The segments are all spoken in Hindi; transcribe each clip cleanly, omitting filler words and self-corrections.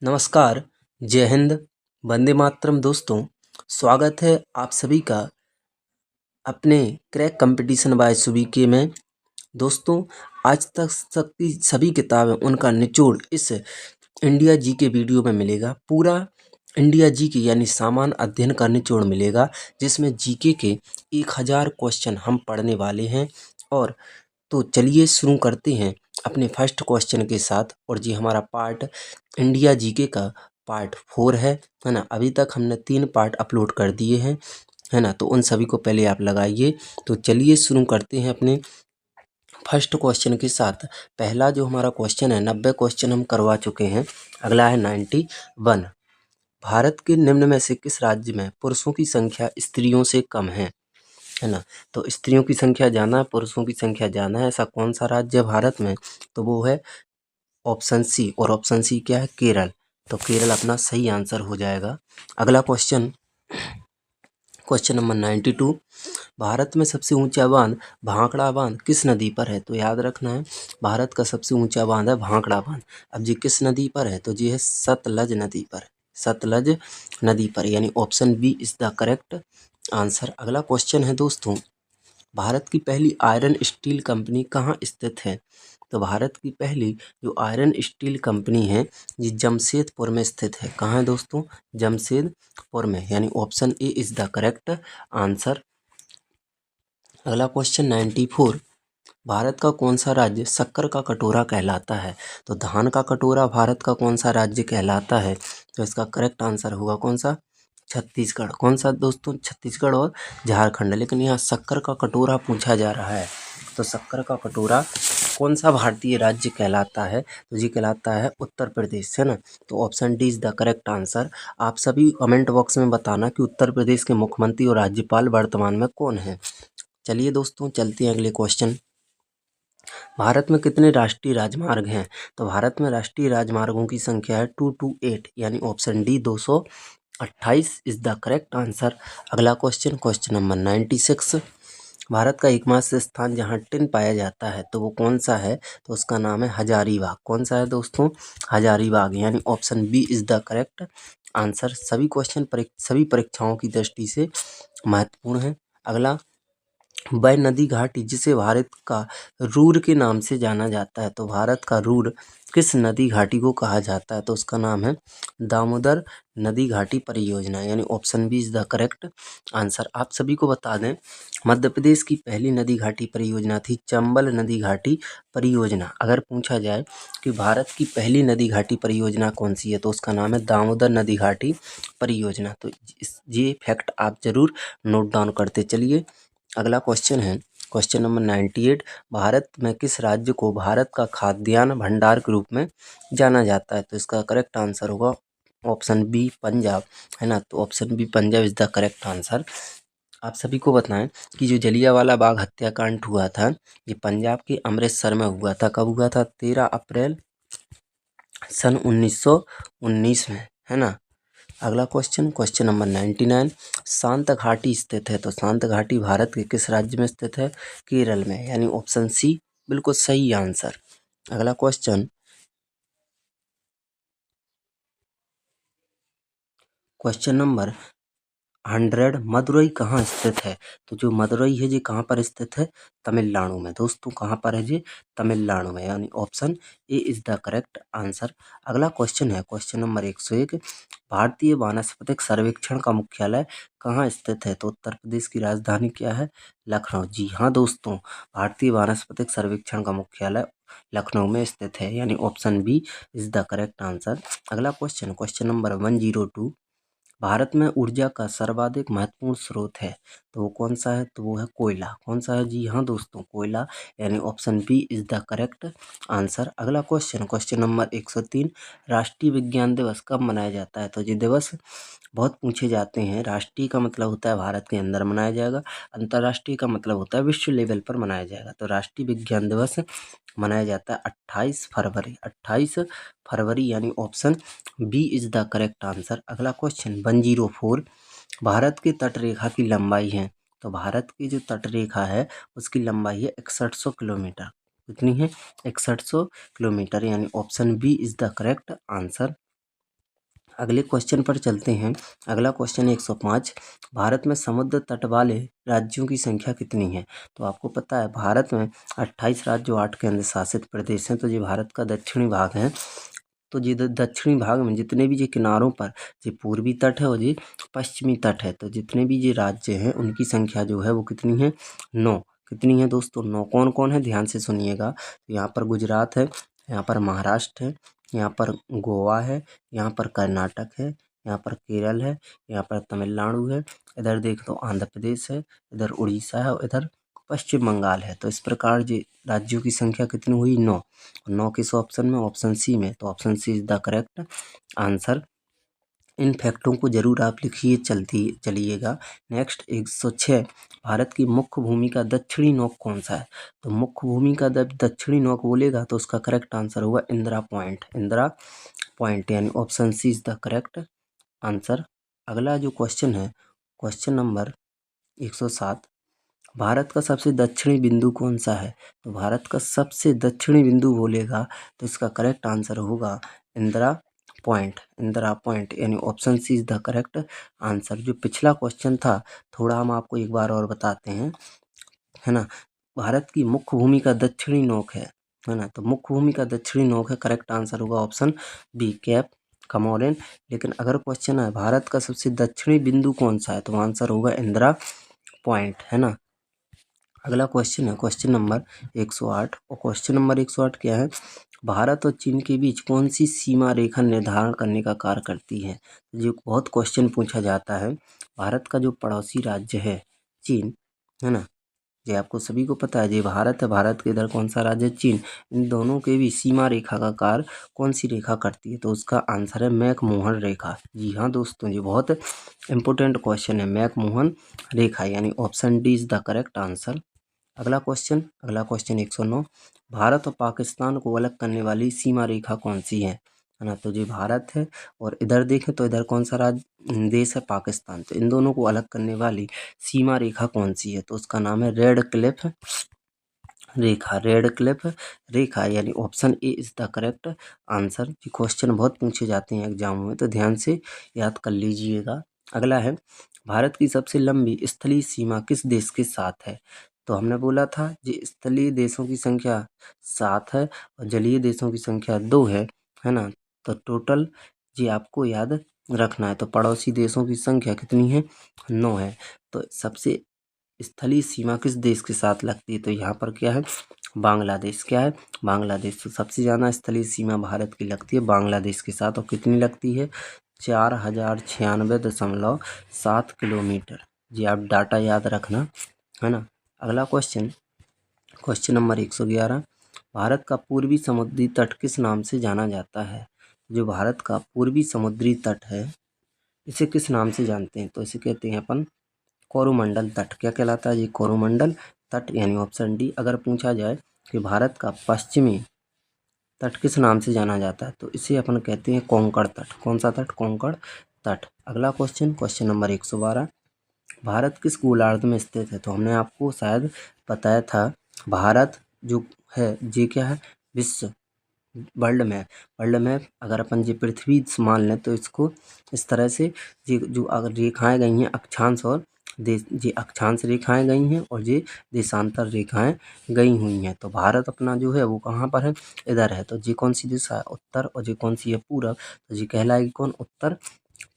नमस्कार, जय हिंद, वंदे मातरम दोस्तों। स्वागत है आप सभी का अपने क्रैक कंपटीशन बाय सुबीके में। दोस्तों, आज तक की सभी किताबें उनका निचोड़ इस इंडिया जी के वीडियो में मिलेगा। पूरा इंडिया जी के यानी सामान्य अध्ययन का निचोड़ मिलेगा, जिसमें जीके के 1000 क्वेश्चन हम पढ़ने वाले हैं। और तो चलिए शुरू करते हैं अपने फर्स्ट क्वेश्चन के साथ। और जी हमारा पार्ट इंडिया जीके का पार्ट 4 है ना। अभी तक हमने 3 पार्ट अपलोड कर दिए हैं, है ना। तो उन सभी को पहले आप लगाइए। तो चलिए शुरू करते हैं अपने फर्स्ट क्वेश्चन के साथ। पहला जो हमारा क्वेश्चन है, 90 क्वेश्चन हम करवा चुके हैं। अगला है 91। भारत के निम्न में से किस राज्य में पुरुषों की संख्या स्त्रियों से कम है ना। तो स्त्रियों की संख्या ज़्यादा है, पुरुषों की संख्या ज़्यादा है, ऐसा कौन सा राज्य है भारत में? तो वो है ऑप्शन सी। और ऑप्शन सी क्या है? केरल। तो केरल अपना सही आंसर हो जाएगा। अगला क्वेश्चन, क्वेश्चन नंबर 92। भारत में सबसे ऊंचा बांध भांकड़ा बांध किस नदी पर है? तो याद रखना है, भारत का सबसे ऊंचा बांध है भांकड़ा बांध। अब जी किस नदी पर है? तो जी है सतलज नदी पर। सतलज नदी पर, यानी option B is the correct answer. अगला क्वेश्चन है दोस्तों, भारत की पहली आयरन स्टील कंपनी कहाँ स्थित है? तो भारत की पहली जो आयरन स्टील कंपनी है ये जमशेदपुर में स्थित है। कहाँ है दोस्तों? जमशेदपुर में, यानी option A is the correct answer. अगला क्वेश्चन 94। भारत का कौन सा राज्य शक्कर का कटोरा कहलाता है? तो धान का कटोरा भारत का कौन सा राज्य कहलाता है? तो इसका करेक्ट आंसर होगा कौन सा? छत्तीसगढ़। कौन सा दोस्तों? छत्तीसगढ़ और झारखंड। लेकिन यहाँ शक्कर का कटोरा पूछा जा रहा है, तो शक्कर का कटोरा कौन सा भारतीय राज्य कहलाता है? तो जी कहलाता है उत्तर प्रदेश, है ना। तो option D is the correct answer. आप सभी कमेंट बॉक्स में बताना कि उत्तर प्रदेश के मुख्यमंत्री और राज्यपाल वर्तमान में कौन है। चलिए दोस्तों, चलते हैं अगले क्वेश्चन। भारत में कितने राष्ट्रीय राजमार्ग हैं? तो भारत में राष्ट्रीय राजमार्गों की संख्या है 228, यानी option D 228 is the correct answer. अगला क्वेश्चन, क्वेश्चन नंबर 96। भारत का एकमात्र स्थान जहां टिन पाया जाता है तो वो कौन सा है? तो उसका नाम है हजारीबाग। कौन सा है दोस्तों? हजारीबाग, यानी option B is the correct answer. सभी क्वेश्चन सभी परीक्षाओं की दृष्टि से महत्वपूर्ण है। अगला, वह नदी घाटी जिसे भारत का रूर के नाम से जाना जाता है, तो भारत का रूर किस नदी घाटी को कहा जाता है? तो उसका नाम है दामोदर नदी घाटी परियोजना, यानी option B is the correct answer. आप सभी को बता दें, मध्य प्रदेश की पहली नदी घाटी परियोजना थी चंबल नदी घाटी परियोजना। अगर पूछा जाए कि भारत की पहली नदी घाटी परियोजना कौन सी है, तो उसका नाम है दामोदर नदी घाटी परियोजना। तो ये फैक्ट आप जरूर नोट डाउन करते चलिए। अगला क्वेश्चन है क्वेश्चन नंबर 98। भारत में किस राज्य को भारत का खाद्यान्न भंडार के रूप में जाना जाता है? तो इसका करेक्ट आंसर होगा ऑप्शन बी पंजाब, है ना। तो option B Punjab is the correct answer. आप सभी को बताएं कि जो जलियांवाला बाग हत्याकांड हुआ था ये पंजाब के अमृतसर में हुआ था। कब हुआ था? 13 अप्रैल सन 1919 में, है ना। अगला क्वेश्चन, क्वेश्चन नंबर 99। शांत घाटी स्थित है, तो शांत घाटी भारत के किस राज्य में स्थित है? केरल में, यानी ऑप्शन सी बिल्कुल सही आंसर। अगला क्वेश्चन, क्वेश्चन नंबर 100। मदुरई कहाँ स्थित है? तो जो मदुरई है जी कहाँ पर स्थित है? तमिलनाडु में। दोस्तों कहाँ पर है जी? तमिलनाडु में, यानी option A is the correct answer. अगला क्वेश्चन है क्वेश्चन नंबर 101। भारतीय वानस्पतिक सर्वेक्षण का मुख्यालय कहाँ स्थित है? तो उत्तर प्रदेश की राजधानी क्या है? लखनऊ। जी हाँ दोस्तों, भारतीय वानस्पतिक सर्वेक्षण का मुख्यालय लखनऊ में स्थित है, यानी option B is the correct answer. अगला क्वेश्चन, क्वेश्चन नंबर 102। भारत में ऊर्जा का सर्वाधिक महत्वपूर्ण स्रोत है, तो वो कौन सा है? तो वो है कोयला। कौन सा है? जी हाँ दोस्तों, कोयला, यानी option B is the correct answer. अगला क्वेश्चन, क्वेश्चन नंबर 103। राष्ट्रीय विज्ञान दिवस कब मनाया जाता है? तो ये दिवस बहुत पूछे जाते हैं। राष्ट्रीय का मतलब होता है भारत के अंदर मनाया जाएगा, अंतर्राष्ट्रीय का मतलब होता है विश्व लेवल पर मनाया जाएगा। तो राष्ट्रीय विज्ञान दिवस मनाया जाता है 28 फरवरी। 28 फरवरी, यानी option B is the correct answer. अगला क्वेश्चन 104। भारत की तटरेखा की लंबाई है, तो भारत की जो तटरेखा है उसकी लंबाई है 6100 किलोमीटर। कितनी है? 6100 किलोमीटर, यानी option B is the correct answer. अगले क्वेश्चन पर चलते हैं। अगला क्वेश्चन है 105। भारत में समुद्र तट वाले राज्यों की संख्या कितनी है? तो आपको पता है भारत में 28 राज्य और 8 केंद्र शासित प्रदेश हैं। तो ये भारत का दक्षिणी भाग है। तो ये दक्षिणी भाग में जितने भी ये किनारों पर ये पूर्वी तट है और ये पश्चिमी तट है, तो जितने भी ये राज्य हैं उनकी संख्या जो है वो कितनी है? 9। कितनी है दोस्तों? 9। कौन कौन है? ध्यान से सुनिएगा। तो यहाँ पर गुजरात है, यहाँ पर महाराष्ट्र है, यहाँ पर गोवा है, यहाँ पर कर्नाटक है, यहाँ पर केरल है, यहाँ पर तमिलनाडु है, इधर देख लो आंध्र प्रदेश है, इधर उड़ीसा है और इधर पश्चिम बंगाल है। तो इस प्रकार ये राज्यों की संख्या कितनी हुई? 9। 9 किस ऑप्शन में? ऑप्शन सी में। तो option C is the correct answer. इन फैक्टों को जरूर आप लिखिए चलिएगा। नेक्स्ट 106। भारत की मुख्य भूमि का दक्षिणी नोक कौन सा है? तो मुख्य भूमि का दक्षिणी नोक बोलेगा तो उसका करेक्ट आंसर होगा इंदिरा पॉइंट। इंदिरा पॉइंट यानी option C is the correct answer. अगला जो क्वेश्चन है क्वेश्चन नंबर 107। भारत का सबसे दक्षिणी बिंदु कौन सा है? तो भारत का सबसे दक्षिणी बिंदु बोलेगा तो इसका करेक्ट आंसर होगा इंदिरा पॉइंट। इंदिरा पॉइंट यानी option C is the correct answer. जो पिछला क्वेश्चन था थोड़ा हम आपको एक बार और बताते हैं, है ना। भारत की मुख्य भूमि का दक्षिणी नोक है ना। तो मुख्य भूमि का दक्षिणी नोक है, करेक्ट आंसर होगा ऑप्शन बी कैप कमोरिन। लेकिन अगर क्वेश्चन है भारत का सबसे दक्षिणी बिंदु कौन सा है तो आंसर होगा इंदिरा पॉइंट, है ना। अगला क्वेश्चन है क्वेश्चन नंबर 108। और क्वेश्चन नंबर 108 क्या है? भारत और चीन के बीच कौन सी सीमा रेखा निर्धारण करने का कार्य करती है? जो बहुत क्वेश्चन पूछा जाता है। भारत का जो पड़ोसी राज्य है चीन, है ना, ये आपको सभी को पता है। ये भारत है, भारत के इधर कौन सा राज्य है? चीन। इन दोनों के भी सीमा रेखा का कार्य कौन सी रेखा करती है? तो उसका आंसर है मैकमोहन रेखा। जी हाँ दोस्तों, ये बहुत इंपॉर्टेंट क्वेश्चन है। मैकमोहन रेखा यानी option D is the correct answer. अगला क्वेश्चन 109। भारत और पाकिस्तान को अलग करने वाली सीमा रेखा कौन सी है ना। तो जो भारत है और इधर देखें तो इधर कौन सा राज्य देश है? पाकिस्तान। तो इन दोनों को अलग करने वाली सीमा रेखा कौन सी है? तो उसका नाम है रेड क्लिफ रेखा। रेड क्लिफ रेखा यानी option A is the correct answer. ये क्वेश्चन बहुत पूछे जाते हैं एग्जाम में, तो ध्यान से याद कर लीजिएगा। अगला है भारत की सबसे लंबी स्थलीय सीमा किस देश के साथ है? तो हमने बोला था ये स्थलीय देशों की संख्या 7 है और जलीय देशों की संख्या 2 है ना। तो टोटल ये आपको याद रखना है। तो पड़ोसी देशों की संख्या कितनी है? 9 है। तो सबसे स्थलीय सीमा किस देश के साथ लगती है? तो यहाँ पर क्या है? बांग्लादेश। क्या है? बांग्लादेश। तो सबसे ज़्यादा स्थलीय सीमा भारत की लगती है बांग्लादेश के साथ। और कितनी लगती है? 4096.7 किलोमीटर। जी आप डाटा याद रखना, है ना। अगला क्वेश्चन नंबर 111। भारत का पूर्वी समुद्री तट किस नाम से जाना जाता है? जो भारत का पूर्वी समुद्री तट है इसे किस नाम से जानते हैं? तो इसे कहते हैं अपन कोरोमंडल तट। क्या कहलाता है? ये कोरोमंडल तट यानी ऑप्शन डी। अगर पूछा जाए कि भारत का पश्चिमी तट किस नाम से जाना जाता है तो इसे अपन कहते हैं कोंकण तट। कौन सा तट? कोंकण तट। अगला क्वेश्चन नंबर 112। भारत किस गोलार्ध में स्थित है? तो हमने आपको शायद बताया था भारत जो है ये क्या है? विश्व वर्ल्ड मैप अगर अपन ये पृथ्वी से मान लें तो इसको इस तरह से ये जो अगर रेखाएं गई हैं अक्षांश और ये अक्षांश रेखाएं गई हैं और ये देशांतर रेखाएं गई हुई हैं। तो भारत अपना जो है वो कहाँ पर है? इधर है। तो ये कौन सी दिशा है? उत्तर। और ये कौन सी है? पूरब। तो ये कहलाएगी कौन? उत्तर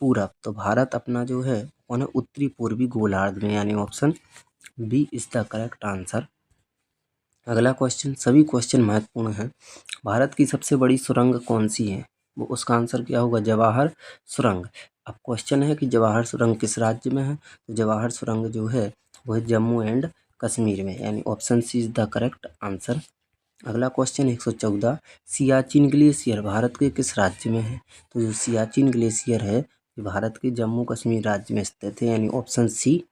पूरब। तो भारत अपना जो है कौन है? उत्तरी पूर्वी गोलार्ध में यानी option B is the correct answer. अगला क्वेश्चन, सभी क्वेश्चन महत्वपूर्ण हैं। भारत की सबसे बड़ी सुरंग कौन सी है? वो उसका आंसर क्या होगा? जवाहर सुरंग। अब क्वेश्चन है कि जवाहर सुरंग किस राज्य में है? तो जवाहर सुरंग जो है वो है जम्मू एंड कश्मीर में यानी option C is the correct answer. अगला क्वेश्चन 114। सियाचिन ग्लेशियर भारत के किस राज्य में है? तो जो सियाचिन ग्लेशियर है ये भारत के जम्मू कश्मीर राज्य में स्थित है यानी ऑप्शन सी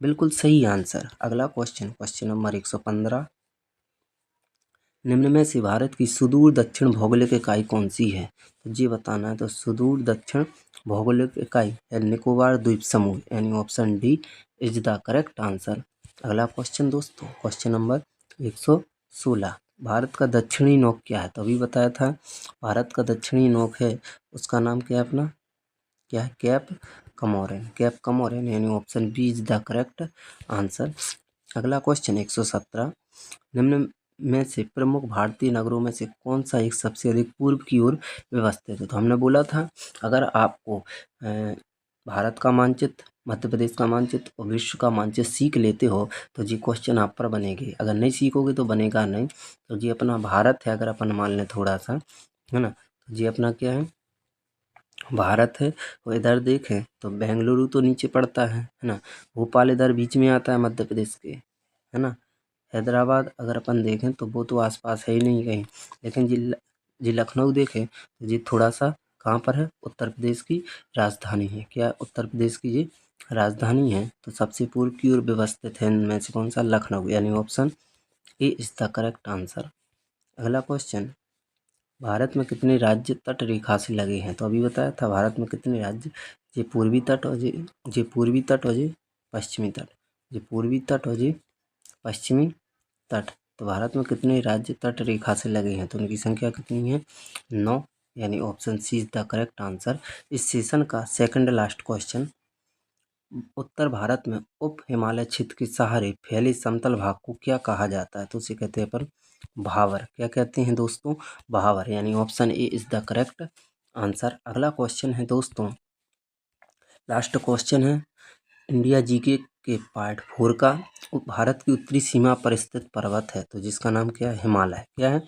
बिल्कुल सही आंसर। अगला क्वेश्चन नंबर 115। निम्न में से भारत की सुदूर दक्षिण भौगोलिक इकाई कौन सी है? तो ये बताना है। तो सुदूर दक्षिण भौगोलिक इकाई है निकोबार द्वीप समूह यानी option D is the correct answer. अगला क्वेश्चन दोस्तों क्वेश्चन नंबर 116। भारत का दक्षिणी नोक क्या है? तो अभी बताया था भारत का दक्षिणी नोक है उसका नाम क्या है अपना? क्या है, कैप कमोरिन। कैप कमोरिन यानी option B is the correct answer. अगला क्वेश्चन 117, निम्न में से प्रमुख भारतीय नगरों में से कौन सा एक सबसे अधिक पूर्व की ओर व्यवस्थित है। तो हमने बोला था अगर आपको भारत का मानचित्र, मध्य प्रदेश का मानचित्र और विश्व का मानचित्र सीख लेते हो तो जी क्वेश्चन आप पर बनेगी। अगर नहीं सीखोगे तो बनेगा नहीं। तो जी अपना भारत है, अगर अपन मान लें थोड़ा सा, है ना, तो जी अपना क्या है, भारत है। और इधर देखें तो बेंगलुरु तो नीचे पड़ता है ना, भोपाल इधर बीच में आता है मध्य प्रदेश के, है ना। हैदराबाद अगर अपन देखें तो वो तो आसपास है ही नहीं कहीं। लेकिन जी लखनऊ देखें तो जी थोड़ा सा कहाँ पर है, उत्तर प्रदेश की राजधानी है। क्या उत्तर प्रदेश की जी राजधानी है। तो सबसे पूर्व की ओर व्यवस्थित है इनमें से कौन सा, लखनऊ, यानी option A is the correct answer. अगला क्वेश्चन, भारत में कितने राज्य तट रेखा से लगे हैं। तो अभी बताया था भारत में कितने राज्य, ये पूर्वी तट और ये पूर्वी तट और ये पश्चिमी तट, ये पूर्वी तट और ये पश्चिमी तट। तो भारत में कितने राज्य तट रेखा से लगे हैं, तो उनकी संख्या कितनी है, 9, यानी option C is the correct answer. इस सेशन का सेकंड लास्ट क्वेश्चन, उत्तर भारत में उप हिमालय क्षेत्र के सहारे फैले समतल भाग को क्या कहा जाता है। तो उसे कहते हैं अपन भावर। क्या कहते हैं दोस्तों, भावर, यानी option A is the correct answer. अगला क्वेश्चन है दोस्तों, लास्ट क्वेश्चन है इंडिया जीके के पार्ट 4 का, भारत की उत्तरी सीमा पर स्थित पर्वत है। तो जिसका नाम क्या है, हिमालय। क्या है,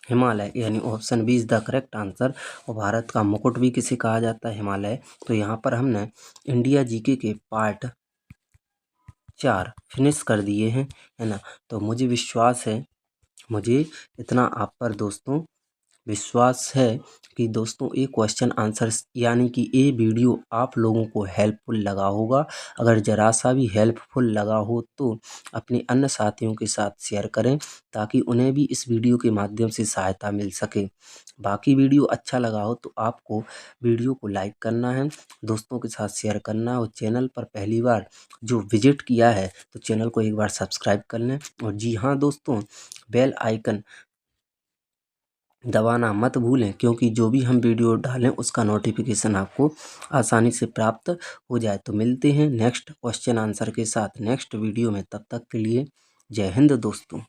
हिमालय, यानी option B is the correct answer. और भारत का मुकुट भी किसे कहा जाता है, हिमालय। तो यहाँ पर हमने इंडिया जीके के पार्ट 4 फिनिश कर दिए हैं, है ना। तो मुझे विश्वास है, मुझे इतना आप पर दोस्तों विश्वास है कि दोस्तों ये क्वेश्चन आंसर यानी कि ये वीडियो आप लोगों को हेल्पफुल लगा होगा। अगर ज़रा सा भी हेल्पफुल लगा हो तो अपने अन्य साथियों के साथ शेयर करें ताकि उन्हें भी इस वीडियो के माध्यम से सहायता मिल सके। बाकी वीडियो अच्छा लगा हो तो आपको वीडियो को लाइक करना है, दोस्तों के साथ शेयर करना है, और चैनल पर पहली बार जो विजिट किया है तो चैनल को एक बार सब्सक्राइब कर लें। और जी हाँ दोस्तों, बेल आइकन दबाना मत भूलें, क्योंकि जो भी हम वीडियो डालें उसका नोटिफिकेशन आपको आसानी से प्राप्त हो जाए। तो मिलते हैं नेक्स्ट क्वेश्चन आंसर के साथ नेक्स्ट वीडियो में, तब तक के लिए जय हिंद दोस्तों।